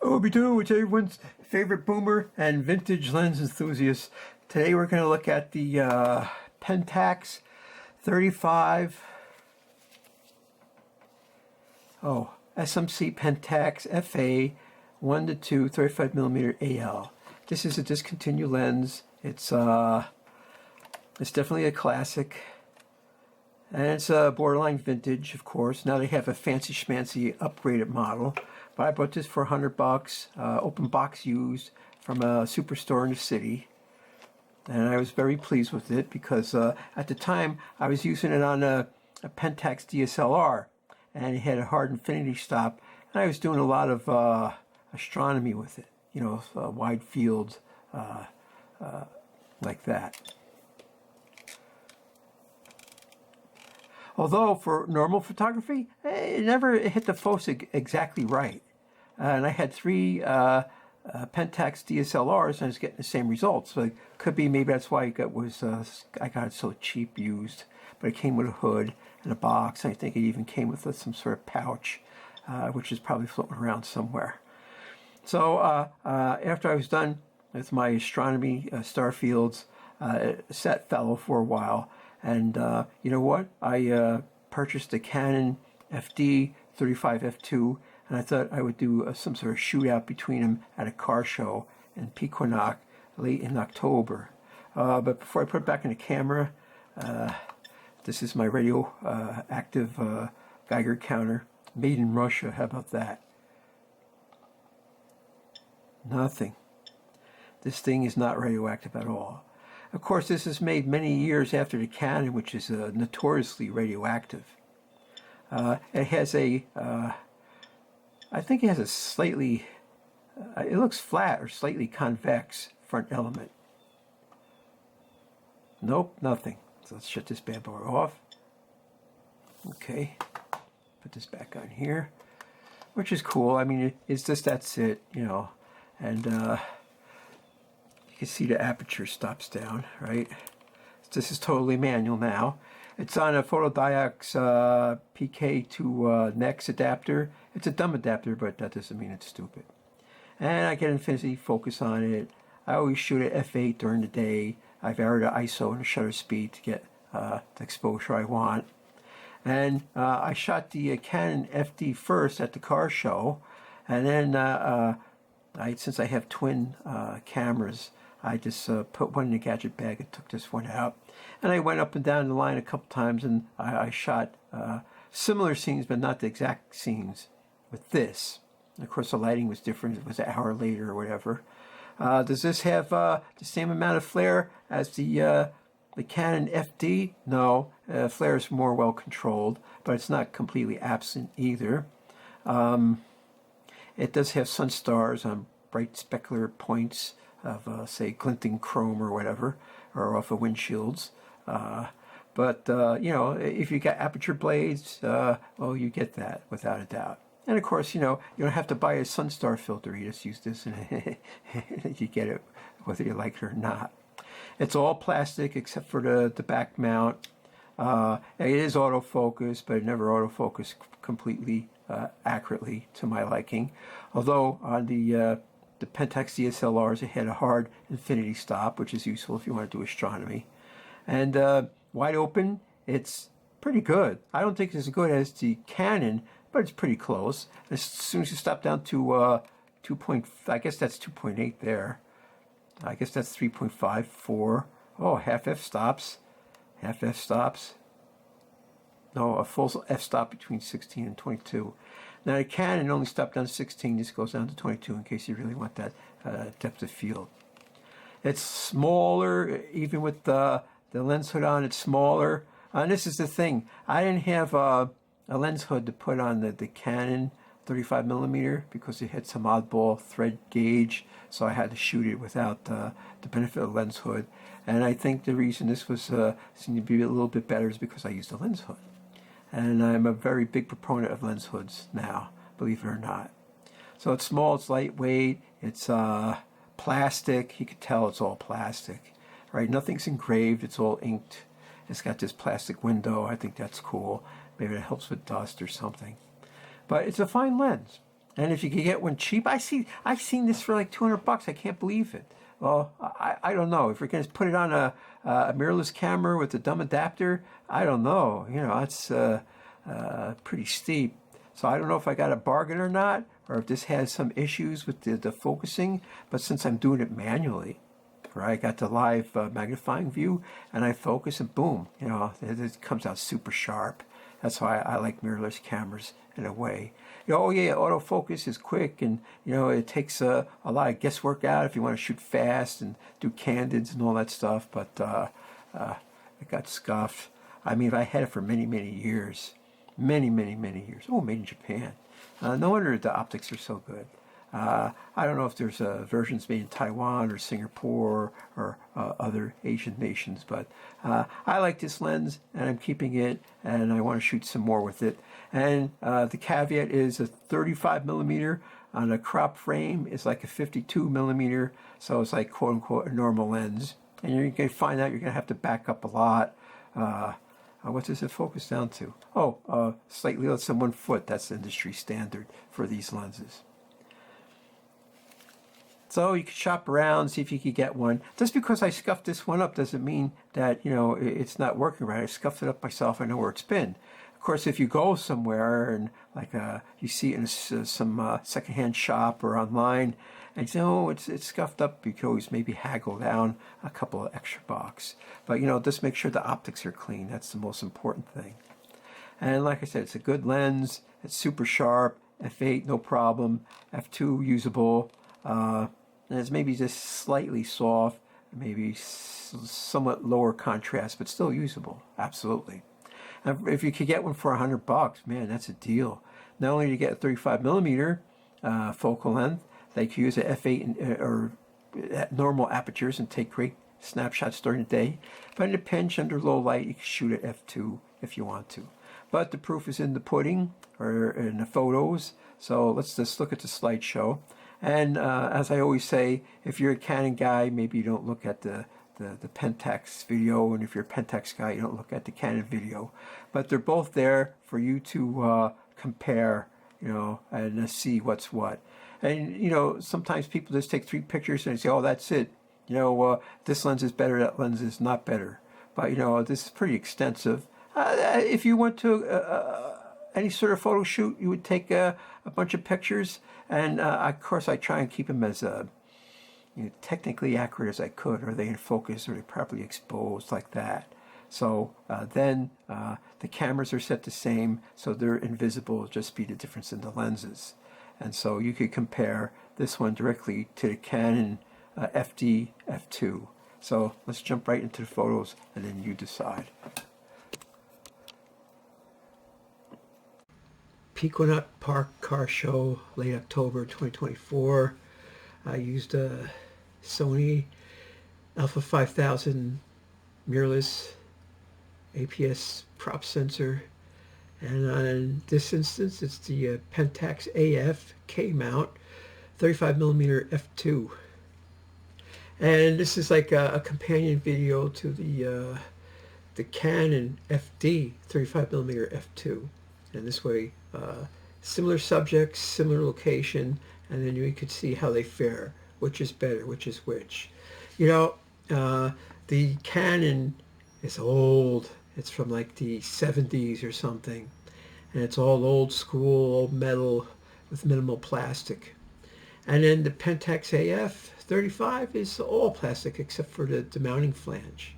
What we doing with everyone's favorite boomer and vintage lens enthusiasts. Today we're going to look at the Pentax 35 SMC Pentax-FA 1 to 2 35mm AL. This is a discontinued lens. It's definitely a classic, and it's a borderline vintage, of course. Now they have a fancy schmancy upgraded model, but I bought this for $100, open box used from a superstore in the city, and I was very pleased with it because at the time I was using it on a Pentax DSLR, and it had a hard infinity stop, and I was doing a lot of astronomy with it, you know, wide fields like that. Although for normal photography, it never hit the focus exactly right. And I had three Pentax DSLRs, and I was getting the same results. So it could be maybe that's why I got it so cheap used. But it came with a hood and a box, and I think it even came with some sort of pouch, which is probably floating around somewhere. So after I was done with my astronomy star fields, set fallow for a while. And you know what? I purchased a Canon FD 35 f2, and I thought I would do some sort of shootout between them at a car show in Pequannock late in October. But before I put it back in the camera, this is my radioactive Geiger counter, made in Russia. How about that? Nothing. This thing is not radioactive at all. Of course, this is made many years after the Canon, which is notoriously radioactive. It has I think it has a slightly, it looks flat or slightly convex front element. Nope, nothing. So let's shut this bad boy off. Okay, put this back on here, which is cool. I mean, it's just, that's it, you know, and you can see the aperture stops down, right? This is totally manual now. It's on a Photodiox PK to NEX adapter. It's a dumb adapter, but that doesn't mean it's stupid. And I get infinity focus on it. I always shoot at f8 during the day. I vary the ISO and the shutter speed to get the exposure I want. And I shot the Canon FD first at the car show, and then since I have twin cameras, I just put one in the gadget bag and took this one out. And I went up and down the line a couple times, and I shot similar scenes, but not the exact scenes with this. And of course, the lighting was different. It was an hour later or whatever. Does this have the same amount of flare as the Canon FD? No, flare is more well controlled, but it's not completely absent either. It does have sun stars on bright specular points of, say, glinting chrome or whatever, or off of windshields. But you know, if you got aperture blades, well, you get that without a doubt. And of course, you know, you don't have to buy a Sunstar filter. You just use this and you get it whether you like it or not. It's all plastic except for the back mount. It is autofocus, but it never autofocus completely accurately to my liking. Although on the Pentax DSLRs, it had a hard infinity stop, which is useful if you want to do astronomy. And wide open, it's pretty good. I don't think it's as good as the Canon, but it's pretty close. As soon as you stop down to 2. I guess that's 2.8 there. I guess that's 3.5, 4. Oh, half f-stops. Half f-stops. No, a full f-stop between 16 and 22. Now the Canon only stopped down to 16. This goes down to 22 in case you really want that depth of field. It's smaller, even with the lens hood on, it's smaller. And this is the thing. I didn't have a lens hood to put on the Canon 35mm because it had some oddball thread gauge, so I had to shoot it without the benefit of the lens hood. And I think the reason this was seemed to be a little bit better is because I used a lens hood. And I'm a very big proponent of lens hoods now, believe it or not. So it's small, it's lightweight, it's plastic. You can tell it's all plastic, right? Nothing's engraved, it's all inked. It's got this plastic window. I think that's cool. Maybe it helps with dust or something. But it's a fine lens. And if you could get one cheap, I've seen this for like 200 bucks. I can't believe it. Well, I don't know. If you're going to put it on a mirrorless camera with a dumb adapter, I don't know. You know, that's pretty steep. So I don't know if I got a bargain or not, or if this has some issues with the focusing. But since I'm doing it manually, right, I got the live magnifying view, and I focus, and boom, you know, it comes out super sharp. That's why I like mirrorless cameras in a way. You know, oh yeah, autofocus is quick, and you know it takes a lot of guesswork out if you want to shoot fast and do candids and all that stuff. But it got scuffed. I mean, I had it for many years, many years. Oh, made in Japan. No wonder the optics are so good. I don't know if there's versions made in Taiwan or Singapore or other Asian nations, but I like this lens, and I'm keeping it, and I want to shoot some more with it. And the caveat is a 35 millimeter on a crop frame is like a 52 millimeter, so it's like quote unquote a normal lens. And you're going to find out you're going to have to back up a lot. What does it focus down to? Oh, slightly less than 1 foot. That's the industry standard for these lenses. So you can shop around, see if you can get one. Just because I scuffed this one up doesn't mean that, you know, it's not working right. I scuffed it up myself. I know where it's been. Of course, if you go somewhere and like you see it in some secondhand shop or online, and you say, oh, it's scuffed up, you can always maybe haggle down a couple of extra bucks. But, you know, just make sure the optics are clean. That's the most important thing. And like I said, it's a good lens. It's super sharp. F8, no problem. F2, usable. And it's maybe just slightly soft, maybe somewhat lower contrast, but still usable. Absolutely. And if you could get one for $100, man, that's a deal. Not only do you get a 35 millimeter focal length, they can use an f8 or at normal apertures and take great snapshots during the day. But in a pinch under low light, you can shoot at f2 if you want to. But the proof is in the pudding or in the photos. So let's just look at the slideshow. And as I always say, if you're a Canon guy, maybe you don't look at the Pentax video, and if you're a Pentax guy, you don't look at the Canon video. But they're both there for you to compare, you know, and see what's what. And, you know, sometimes people just take 3 pictures and they say, oh, that's it. You know, this lens is better, that lens is not better. But, you know, this is pretty extensive. If you went to any sort of photo shoot, you would take a bunch of pictures. And, of course, I try and keep them as technically accurate as I could. Are they in focus? Are they properly exposed like that? So then the cameras are set the same, so they're invisible, just be the difference in the lenses. And so you could compare this one directly to the Canon FD F2. So let's jump right into the photos, and then you decide. Pequannock Park Car Show, late October 2024. I used a Sony Alpha 5000 mirrorless APS prop sensor, and on this instance it's the PENTAX-AF K-mount 35mm f2, and this is like a companion video to the Canon FD 35mm f2, and this way similar subjects, similar location, and then you could see how they fare, which is better, which is which. You know, the Canon is old. It's from like the 70s or something, and it's all old school, old metal with minimal plastic. And then the Pentax-AF 35 is all plastic except for the mounting flange.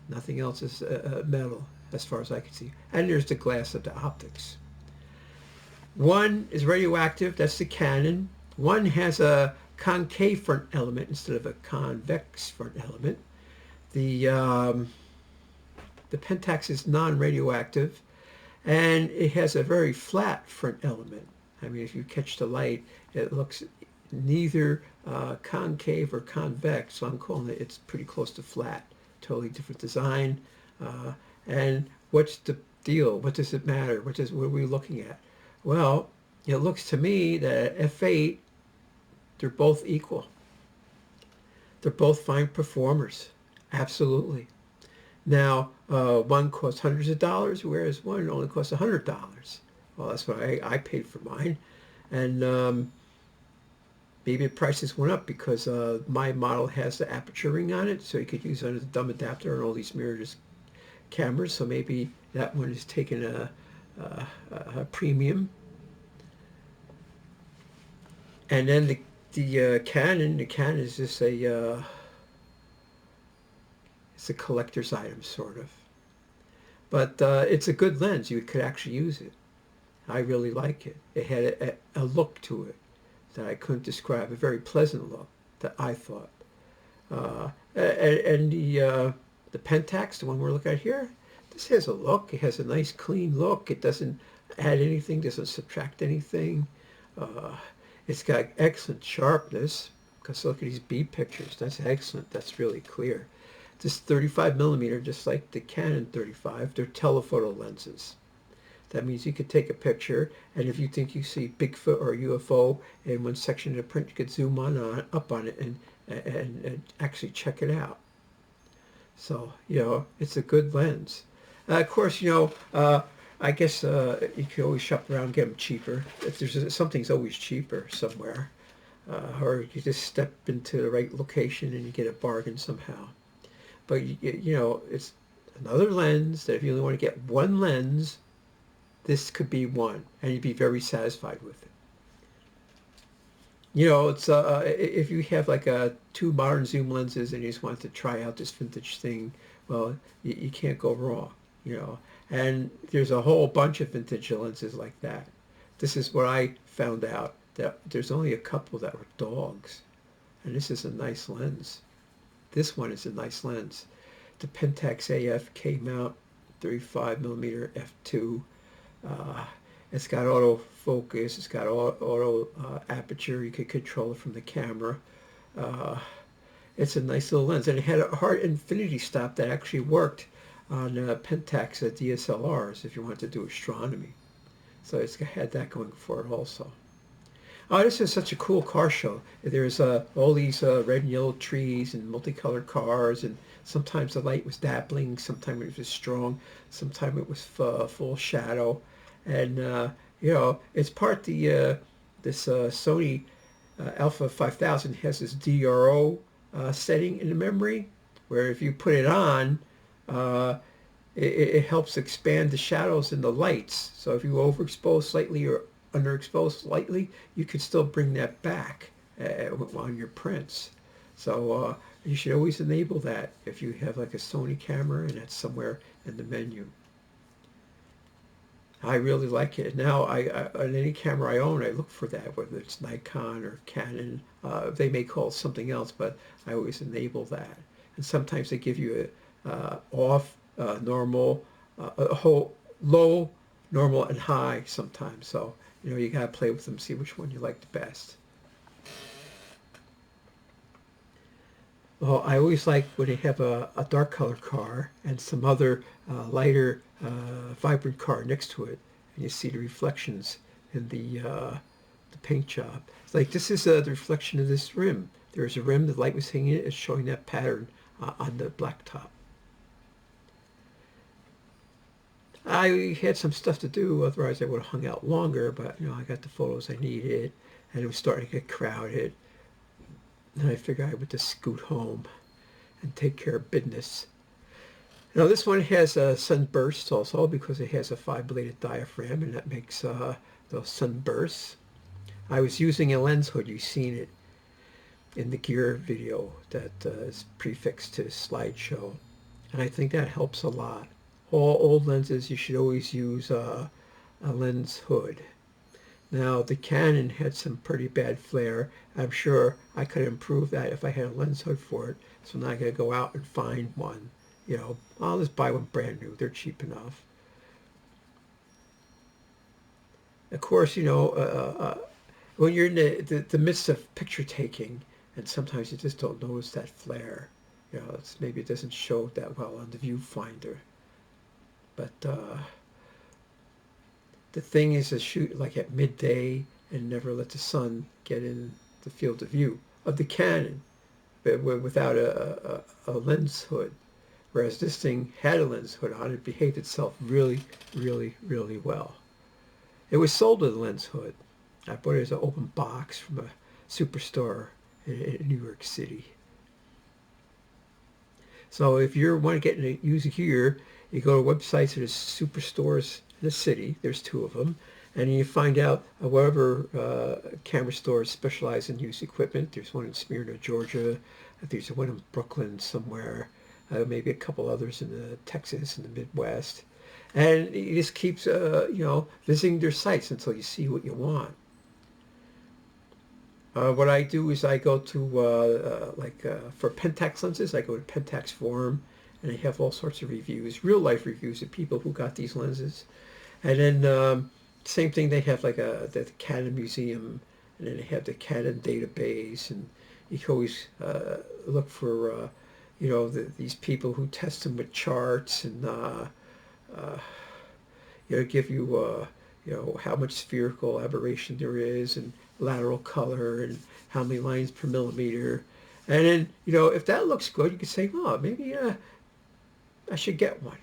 Nothing else is metal as far as I can see. And there's the glass of the optics. One is radioactive, that's the Canon. One has a concave front element instead of a convex front element. The Pentax is non-radioactive, and it has a very flat front element. I mean, if you catch the light, it looks neither concave or convex, so I'm calling it, it's pretty close to flat. Totally different design. And what's the deal? What does it matter? What are we looking at? Well, it looks to me that at f8, they're both equal. They're both fine performers. Absolutely. Now, one costs hundreds of dollars, whereas one only costs $100. Well, that's what I paid for mine. And maybe the prices went up because my model has the aperture ring on it, so you could use it under the dumb adapter on all these mirrorless cameras. So maybe that one is taking a premium. And then the Canon is just it's a collector's item sort of, but it's a good lens. You could actually use it. I really like it. It had a look to it that I couldn't describe, a very pleasant look that I thought. And the Pentax, the one we're looking at here, this has a look. It has a nice clean look. It doesn't add anything, doesn't subtract anything. It's got excellent sharpness, because look at these B pictures. That's excellent. That's really clear. This 35 millimeter, just like the Canon 35, they're telephoto lenses. That means you could take a picture, and if you think you see Bigfoot or a UFO in one section of the print, you could zoom up on it and actually check it out. So, it's a good lens. Of course, I guess you can always shop around and get them cheaper. If there's something's always cheaper somewhere, or you just step into the right location and you get a bargain somehow. But it's another lens that if you only want to get one lens, this could be one, and you'd be very satisfied with it. It's if you have like two modern zoom lenses and you just want to try out this vintage thing, well, you can't go wrong. And there's a whole bunch of vintage lenses like that. This is what I found out, that there's only a couple that were dogs, and this is a nice lens. This one is a nice lens. The PENTAX-AF K-mount 35 millimeter f2. It's got autofocus. It's got auto aperture. You could control it from the camera. It's a nice little lens, and it had a hard infinity stop that actually worked on Pentax DSLRs if you want to do astronomy. So it's had that going for it also. Oh, this is such a cool car show. There's all these red and yellow trees and multicolored cars, and sometimes the light was dappling, sometimes it was strong, sometimes it was full shadow. And, it's part this Sony Alpha 5000 has this DRO setting in the memory, where if you put it on, it helps expand the shadows and the lights. So if you overexpose slightly or underexposed slightly, you could still bring that back on your prints. So you should always enable that if you have like a Sony camera and it's somewhere in the menu. I really like it. Now, on any camera I own, I look for that, whether it's Nikon or Canon. They may call it something else, but I always enable that. And sometimes they give you a off, normal, a whole low, normal, and high sometimes. So, you got to play with them, see which one you like the best. Well, I always like when they have a dark color car and some other lighter, vibrant car next to it, and you see the reflections in the paint job. It's like this is the reflection of this rim. There's a rim, the light was hitting it, it's showing that pattern on the black top. I had some stuff to do, otherwise I would have hung out longer, but I got the photos I needed, and it was starting to get crowded. And I figured I would just scoot home and take care of business. Now this one has sunbursts also, because it has a 5-bladed diaphragm, and that makes those sunbursts. I was using a lens hood. You've seen it in the gear video that is prefixed to the slideshow, and I think that helps a lot. All old lenses, you should always use a lens hood. Now, the Canon had some pretty bad flare. I'm sure I could improve that if I had a lens hood for it. So now I got to go out and find one. I'll just buy one brand new. They're cheap enough. Of course, when you're in the midst of picture taking, and sometimes you just don't notice that flare. Maybe it doesn't show that well on the viewfinder. But the thing is to shoot like at midday and never let the sun get in the field of view of the Canon, but without a lens hood. Whereas this thing had a lens hood on it, behaved itself really, really, really well. It was sold with a lens hood. I bought it as an open box from a superstore in New York City. So if you want to get into music here, you go to websites of the superstores in the city. There's two of them. And you find out whatever camera stores specialize in music equipment. There's one in Smyrna, Georgia. There's one in Brooklyn somewhere. Maybe a couple others in Texas and the Midwest. And you just keeps, visiting their sites until you see what you want. What I do is I go to, for Pentax lenses, I go to Pentax Forum, and they have all sorts of reviews, real life reviews of people who got these lenses. And then same thing, they have like the Canon Museum, and then they have the Canon database, and you can always look for, these people who test them with charts and, give you, how much spherical aberration there is and lateral color and how many lines per millimeter. And then, if that looks good, you can say, oh, maybe I should get one.